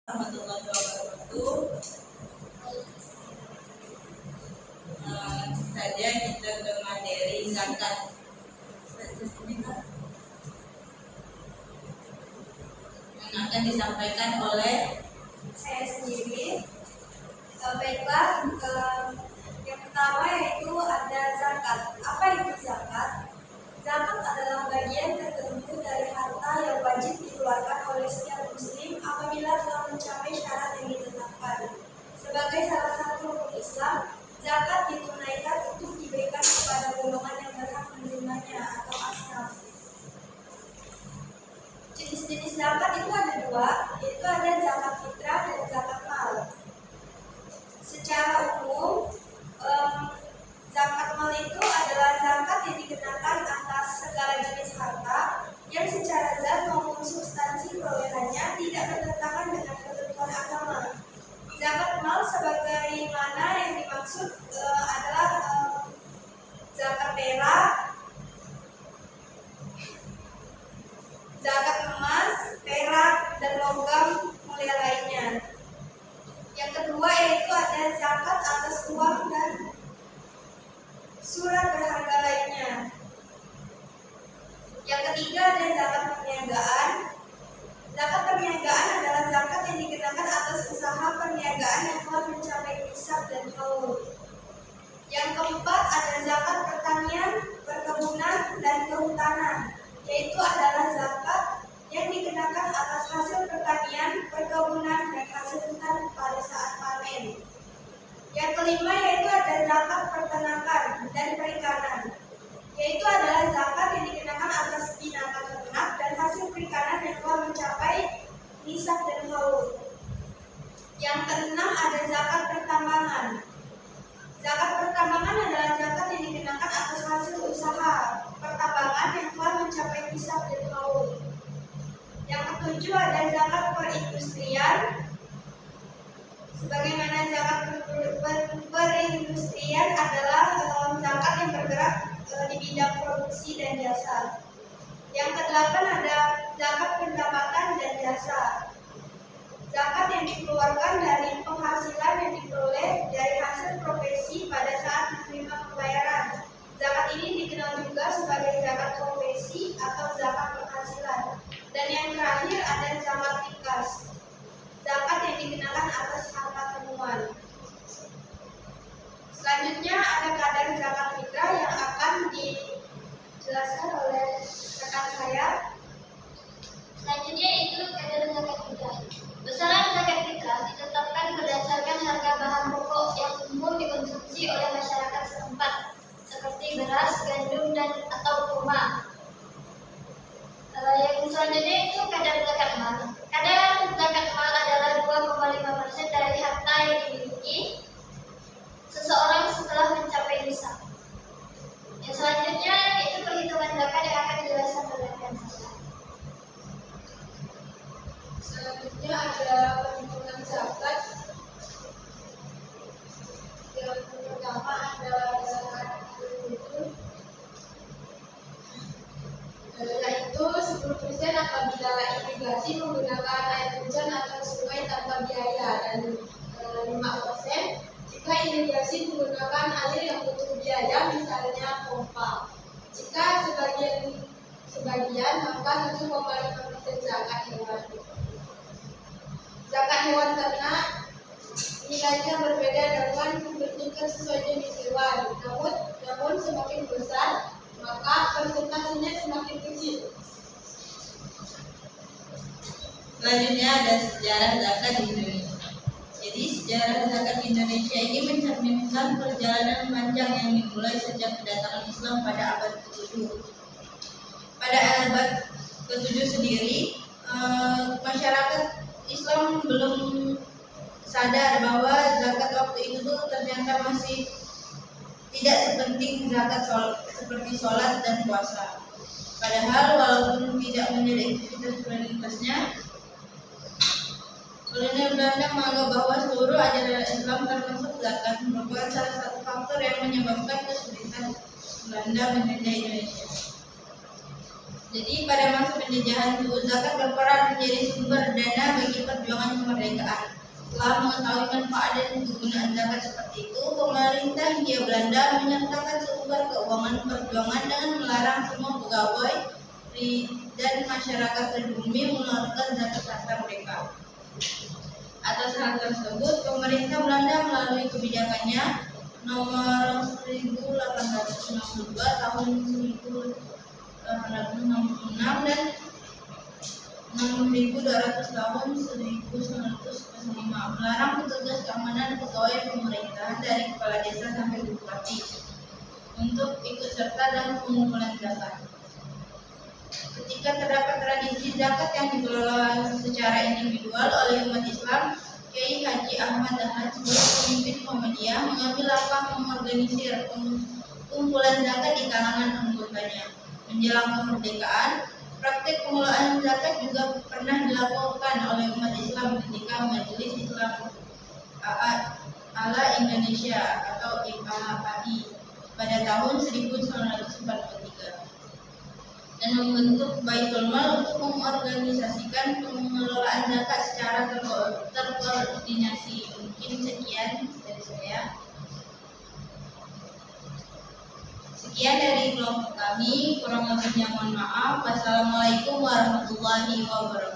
Warahmatullahi wabarakatuh. Saja kita ke materi zakat. Yang akan disampaikan oleh saya sendiri. Baiklah, yang pertama yaitu ada zakat. Apa itu zakat? Zakat adalah bagian tertentu dari harta yang wajib dikeluarkan oleh setiap muslim apabila telah mencapai syarat yang ditetapkan. Sebagai salah satu rukun Islam, zakat ditunaikan untuk diberikan kepada golongan yang berhak menerimanya atau asnaf. Jenis-jenis zakat itu ada dua, yaitu ada zakat fitrah dan zakat mal. Secara umum, zakat mal itu adalah zakat yang dikenakan atas segala jenis harta yang secara zat maupun substansi perolehannya tidak bertentangan dengan ketentuan agama. Zakat mal sebagaimana yang dimaksud adalah zakat perak, zakat emas, perak, dan logam mulia lainnya. Yang kedua yaitu ada zakat atas uang dan surat berharga lainnya. Yang ketiga ada zakat perniagaan. Zakat perniagaan adalah zakat yang dikenakan atas usaha perniagaan yang telah mencapai nisab dan haul. Yang keempat ada zakat pertanian, perkebunan, dan kehutanan, yaitu adalah zakat yang dikenakan atas hasil pertanian, perkebunan, dan hasil hutan pada saat panen. Yang kelima yaitu ada zakat peternakan dan perikanan, yaitu adalah zakat yang dikenakan atas binatang ternak dan hasil perikanan yang telah mencapai nisab dan haul. Yang keenam ada zakat pertambangan. Zakat pertambangan adalah zakat yang dikenakan atas hasil usaha pertambangan yang telah mencapai nisab dan haul. Yang ketujuh ada zakat perindustrian. Sebagaimana zakat perindustrian adalah zakat yang bergerak di bidang produksi dan jasa. Yang kedelapan ada zakat pendapatan dan jasa. Zakat yang dikeluarkan dari penghasilan yang diperoleh dari hasil profesi pada saat menerima pembayaran. Zakat ini dikenal juga sebagai zakat profesi atau zakat penghasilan. Dan yang terakhir ada zakat rikas, zakat yang dikenakan atas harta temuan. Selanjutnya ada kadar zakat fitrah yang akan dijelaskan oleh rekan saya. Selanjutnya itu kadar zakat fitrah. Besaran zakat fitrah ditetapkan berdasarkan harga bahan pokok yang umum dikonsumsi oleh masyarakat setempat, seperti beras, gandum, dan atau kurma. Yang selanjutnya itu kadar zakat mal. Kadar zakat mal adalah 2,5% dari harta yang dimiliki seseorang setelah mencapai nisab. Yang selanjutnya itu perhitungan zakat yang akan dijelaskan oleh rekan saya. Selanjutnya ada perhitungan zakat. Yang pertama ada zakat itu yaitu 10% apabila irigasi menggunakan air hujan atau sungai tanpa biaya, dan 5% jika irigasi menggunakan air yang butuh biaya, misalnya pompa. Jika sebagian maka 7,5% zakat hewan. Zakat hewan ternak nilainya berbeda dengan bertingkat sesuai jenis hewan. Namun semakin besar maka persentasenya semakin kecil. selanjutnya ada sejarah zakat di Indonesia. Jadi sejarah zakat di Indonesia ini mencerminkan perjalanan panjang yang dimulai sejak kedatangan Islam pada abad ke-7. Pada abad ke-7 sendiri, masyarakat Islam belum sadar bahwa zakat waktu itu ternyata masih tidak sepenting zakat seperti sholat dan puasa. Padahal walaupun tidak menjadi aktivitas prioritasnya, kolonial Belanda menganggap bahwa seluruh ajaran Islam termasuk zakat merupakan salah satu faktor yang menyebabkan kesulitan Belanda menjajah Indonesia. Jadi pada masa penjajahan itu zakat berperan menjadi sumber dana bagi perjuangan kemerdekaan. Setelah mengetahui manfaat dan kegunaan zakat seperti itu, pemerintah Hindia Belanda menyertakan sumber keuangan perjuangan dengan melarang semua pegawai dan masyarakat pribumi mengeluarkan zakat harta mereka. Atas hal tersebut, pemerintah Belanda melalui kebijakannya nomor 1862 tahun 1866 dan 6200 tahun 1905 melarang petugas keamanan pegawai pemerintahan dari kepala desa sampai bupati untuk ikut serta dalam pengumpulan zakat. Ketika terdapat tradisi zakat yang dikelola secara individual oleh umat Islam, Kiai Haji Ahmad Dahlan sebagai pemimpin Muhammadiyah mengambil langkah mengorganisir kumpulan zakat di kalangan anggotanya. Menjelang kemerdekaan, praktik pengelolaan zakat juga pernah dilakukan oleh umat Islam ketika Majelis Islam ala Indonesia atau MAI pada tahun 1943 dan membentuk Baitul Mal untuk mengorganisasikan pengelolaan zakat secara terkoordinasi. Mungkin sekian dari saya. Sekian dari kelompok kami, kurang lebihnya mohon maaf. Wassalamualaikum warahmatullahi wabarakatuh.